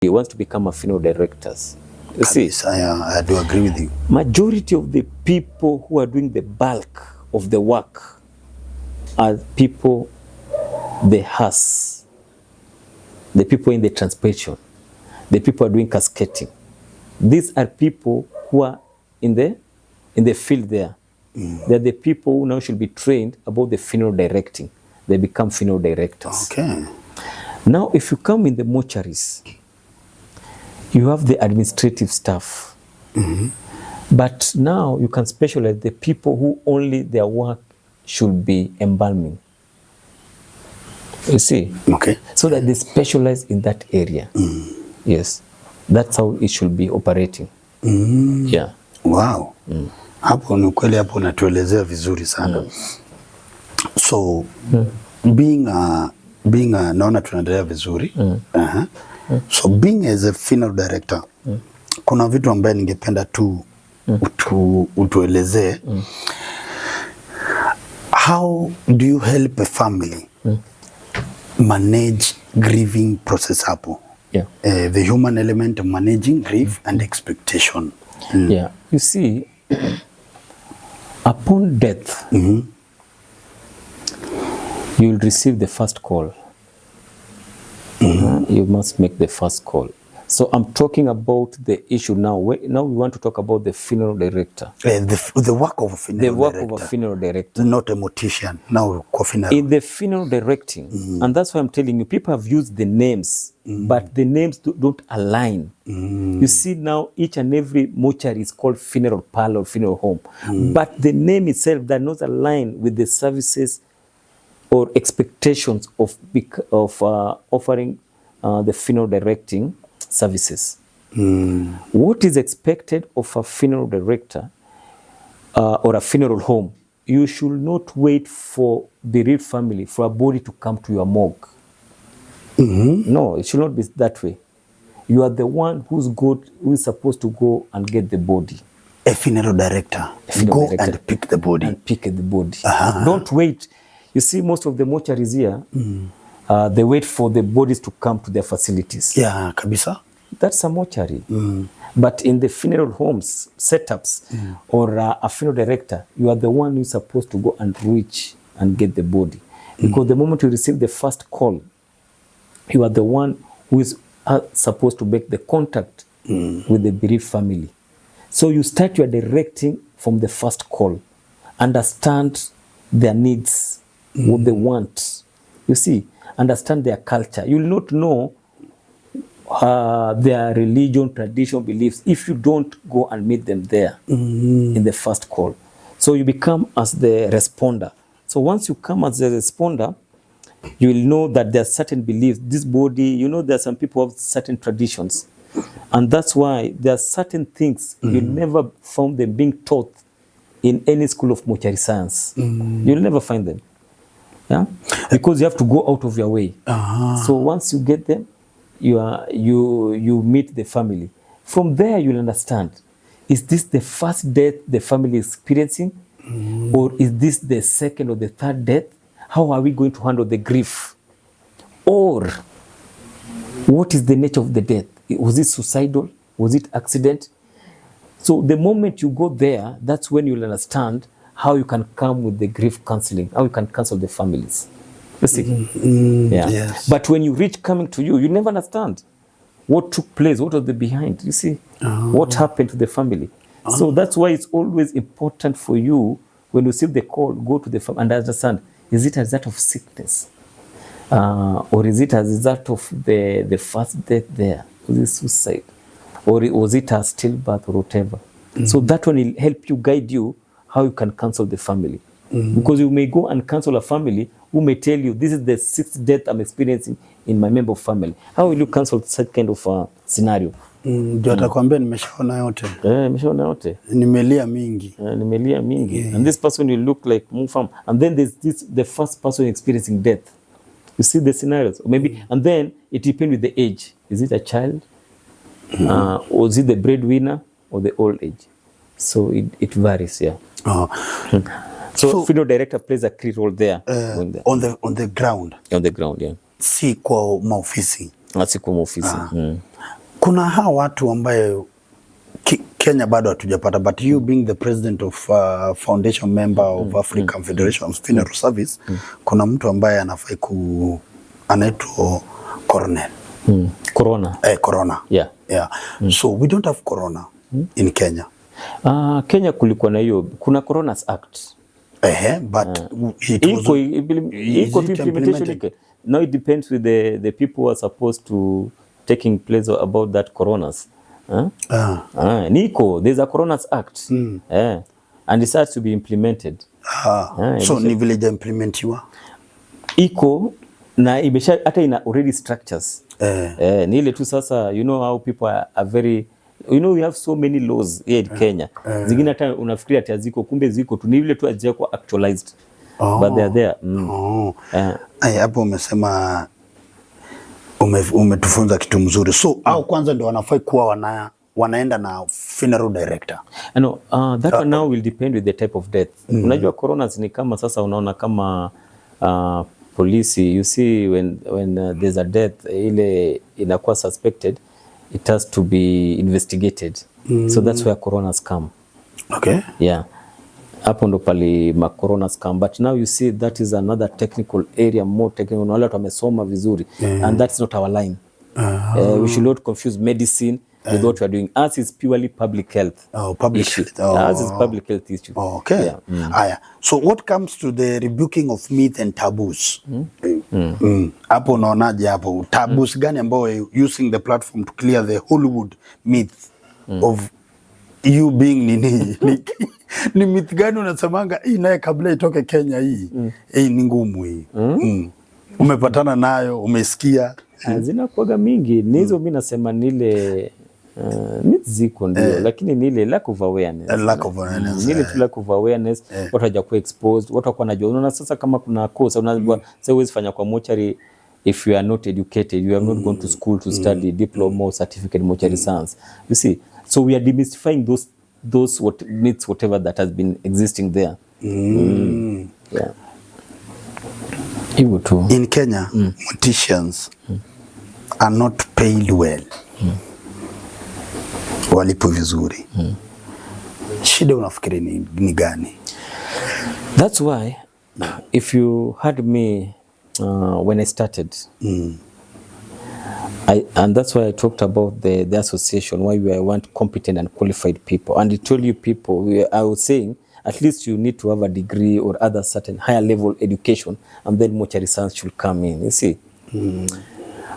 wants to become a funeral directors. You see, I do agree with you. Majority of the people who are doing the bulk of the work are people, the hearse, the people in the transportation, the people who are doing casketing. These are people who are in the field there. They're the people who now should be trained about the funeral directing. They become funeral directors. Okay. Now, if you come in the mortuaries, you have the administrative staff. But now you can specialize the people who only their work should be embalming. You see? Okay. So that they specialize in that area. Yes. That's how it should be operating. Yeah. Wow. Hapo ni kweli, hapo unatuelezea vizuri sana. So being a naona tunaendelea vizuri. So being as a funeral director, kuna vitu ambaye ningependa tu utuelezee. How do you help a family manage grieving process hapo? Yeah. The human element of managing grief and expectation. Yeah. You see, upon death, you will receive the first call. You must make the first call. So I'm talking about the issue now. Now we want to talk about the funeral director. The work of a funeral director. The work of a funeral director. Not a mortician. Now, funeral. In the funeral directing, and that's why I'm telling you, people have used the names, but the names don't align. You see now, each and every mortuary is called funeral parlor, funeral home, but the name itself does not align with the services or expectations of offering the funeral directing services. What is expected of a funeral director or a funeral home? You should not wait for the bereaved family for a body to come to your morgue. No, it should not be that way. You are the one who is supposed to go and get the body. A funeral director. And pick the body. And pick the body. Don't wait. You see, most of the mortuaries here, they wait for the bodies to come to their facilities. Yeah, kabisa. That's a mortuary. But in the funeral homes, setups, or a funeral director, you are the one who's supposed to go and reach and get the body. Because the moment you receive the first call, you are the one who is supposed to make the contact with the bereaved family. So you start your directing from the first call. Understand their needs, what they want. You see, understand their culture. You will not know their religion, tradition, beliefs if you don't go and meet them there in the first call. So you become as the responder. So once you come as the responder, you will know that there are certain beliefs. This body, there are some people who have certain traditions. And that's why there are certain things you never found them being taught in any school of mortuary science. You'll never find them. Yeah? Because you have to go out of your way. So once you get them, you meet the family. From there, you'll understand, is this the first death the family is experiencing? Or is this the second or the third death? How are we going to handle the grief? Or what is the nature of the death? Was it suicidal? Was it accident? So the moment you go there, that's when you'll understand how you can come with the grief counseling, how you can counsel the families. You see? Yes. But when you reach coming to you, you never understand what took place, what was the behind, you see, what happened to the family. So that's why it's always important for you, when you receive the call, go to the family and understand, is it a result of sickness? Or is it a result of the first death there? Was it suicide? Or was it a stillbirth or whatever? So that one will help you, guide you, how you can counsel the family. Because you may go and counsel a family who may tell you, this is the sixth death I'm experiencing in my member of family. How will you counsel such kind of scenario? Ndio atakwambia nimeshaona yote. Nimeshaona yote. Nimelia mingi. Nimelia mingi. And this person will look like Mufam. And then there's the first person experiencing death. You see the scenarios. Or maybe, and then it depends with the age. Is it a child? Or is it the breadwinner or the old age? So it varies, yeah. So funeral director plays a key role there. On the ground. On the ground, yeah. Si kwa maofisi. Si kwa maofisi. Kuna hawa watu ambaye Kenya bado hatujapata, but you being the president of foundation member of African Federation of Funeral Service, kuna mtu ambaye anafai anaitwa Coronel. Corona. Corona. Yeah. Yeah. So we don't have corona in Kenya. Kenya kulikuwa na hiyo, kuna Corona's Act. But it was implementation. Now it depends with the people who are supposed to taking place about that coronas. Niko, there's a Corona's Act. And it starts to be implemented. So ni vile implementiwa. Iko na imesha hata ina already structures. Ni ile tu sasa, you know how people are very, you know we have so many laws here in Kenya. Zingine hata unafikiria ati ziko, kumbe ziko tu, ni ile tu hazijakuwa actualized. But they are there. Hapo umesema umetufunza kitu mzuri. So au kwanza ndio wanafai kuwa wanaenda na funeral director. No, that one now will depend with the type of death. Unajua coronas ni kama sasa unaona kama polisi, you see when there's a death ile inakuwa suspected, it has to be investigated. So that's where coronas come. Okay. Yeah. Hapo ndo pali ma coronas come, but now you see that is another technical area, more technical, na wale watu wamesoma vizuri, and that's not our line. We should not confuse medicine with what we are doing. Us is purely public health. Public issue. health. Us is public health issue. Okay. Yeah. So what comes to the rebuking of myth and taboos? Hapo unaonaje hapo? Taboos gani ambao using the platform to clear the Hollywood myth of you being ni myth gani unasemanga hii naye kabla itoke Kenya hii ni ngumu hii. Umepatana nayo, umesikia? Zinakuwaga mingi. Nizo mimi nasema nile myth ziko ndio, lakini nile lack of awareness. Nile tu lack of awareness, watu hawajakuwa exposed, watu wako wanajua. Unaona sasa kama kuna kosa unajua sasa huwezi fanya kwa mortuary if you are not educated, you are not going to school to study diploma or certificate mortuary science. You see, so we are demystifying those myths, whatever that has been existing there. Yeah. In Kenya, morticians are not paid well. Walipo vizuri. Shida unafikiri ni gani? That's why if you heard me when I started, and that's why I talked about the association, why we want competent and qualified people. And I told you people, I was saying, at least you need to have a degree or other certain higher level education, and then mortuary science should come in. You see,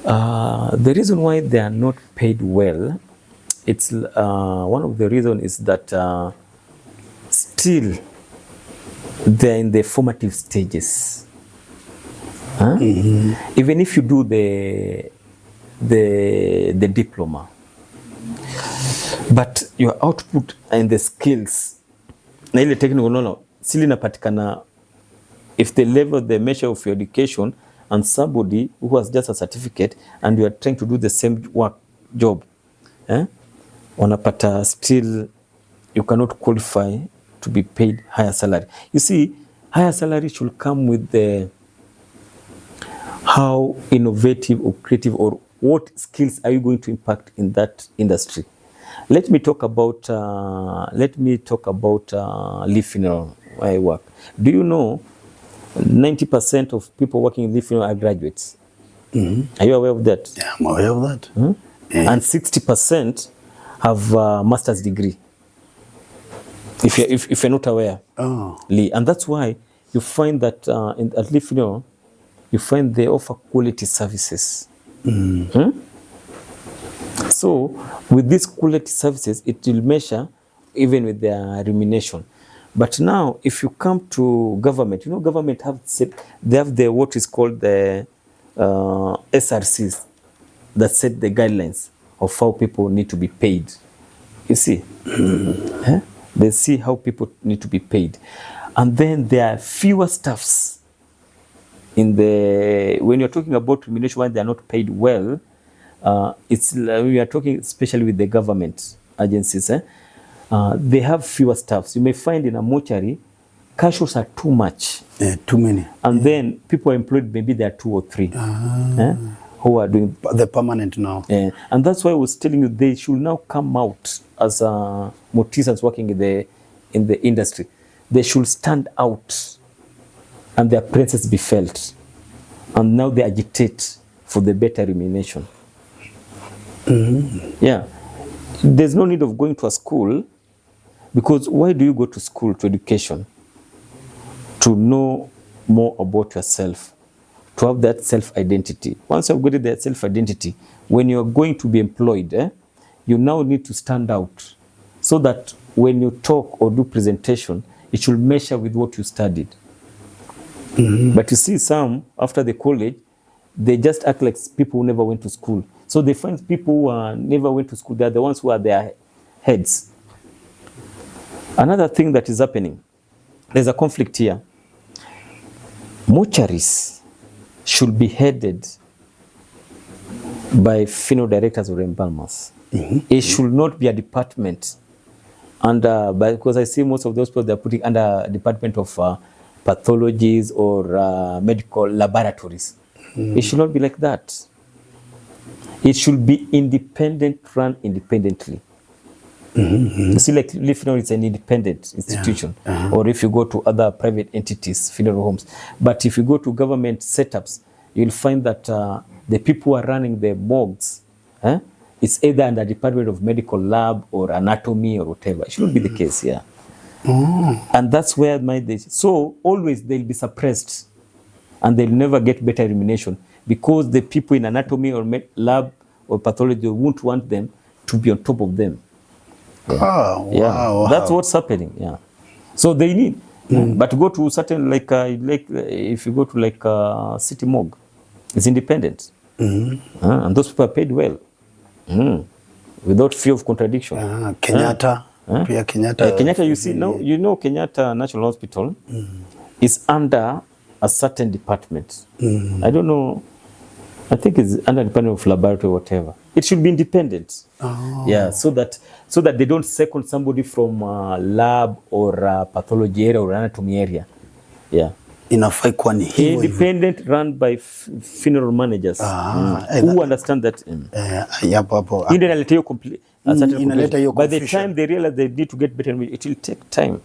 the reason why they are not paid well, it's one of the reasons is that still they're in the formative stages. Even if you do the diploma, but your output and the skills na ile technical sili napatikana if the level, the measure of your education and somebody who has just a certificate and you are trying to do the same job, wanapata still you cannot qualify to be paid higher salary. You see, higher salary should come with the how innovative or creative or what skills are you going to impact in that industry. Let me talk about Lee Funeral where I work. Do you know 90% of people working in Lee Funeral are graduates? Are you aware of that? Yeah, I'm aware of that. And 60% have a master's degree. If you're not aware, Lee, and that's why you find that at Lee Funeral, you find they offer quality services. So with these quality services, it will measure even with their remuneration. But now, if you come to government, you know, government they have the what is called the SRCs that set the guidelines of how people need to be paid. You see, they see how people need to be paid, and then there are fewer staffs. When you're talking about remuneration, when they are not paid well, we are talking especially with the government agencies. They have fewer staffs. You may find in a mortuary, casuals are too much. Too many. And then people are employed, maybe there are 2 or 3. who are doing the permanent now. And that's why I was telling you they should now come out as morticians working in the industry. They should stand out and their presence be felt. And now they agitate for the better remuneration. Yeah. There's no need of going to a school, because why do you go to school, to education? To know more about yourself, to have that self-identity. Once you've got that self-identity, when you're going to be employed, you now need to stand out so that when you talk or do presentation, it should measure with what you studied. But you see some, after the college, they just act like people who never went to school. So they find people who never went to school, they're the ones who are their heads. Another thing that is happening, there's a conflict here. Mortuaries should be headed by funeral directors or embalmers. It should not be a department under, because I see most of those people they're putting under Department of Pathologies or medical laboratories. It should not be like that. It should be independent, run independently. You see, like funeral is an independent institution, or if you go to other private entities, funeral homes. But if you go to government setups, you'll find that the people who are running the morgues, it's either under Department of Medical Lab or Anatomy or whatever. It shouldn't be the case, And that's where so always they'll be suppressed and they'll never get better remuneration, because the people in Anatomy or lab or pathology won't want them to be on top of them. Wow. That's what's happening. So they need, but go to certain like if you go to like city morgue, it's independent, and those people are paid well, without fear of contradiction. Kenyatta, Kenyatta, you see now, Kenyatta National Hospital is under a certain department. I don't know. I think it's under Department of Laboratory or whatever. It should be independent. So that they don't second somebody from lab or pathology area or anatomy area. Inafai kuwa ni hivyo independent, run by funeral managers who understand that. By the time they realize they need to get better, it will take time.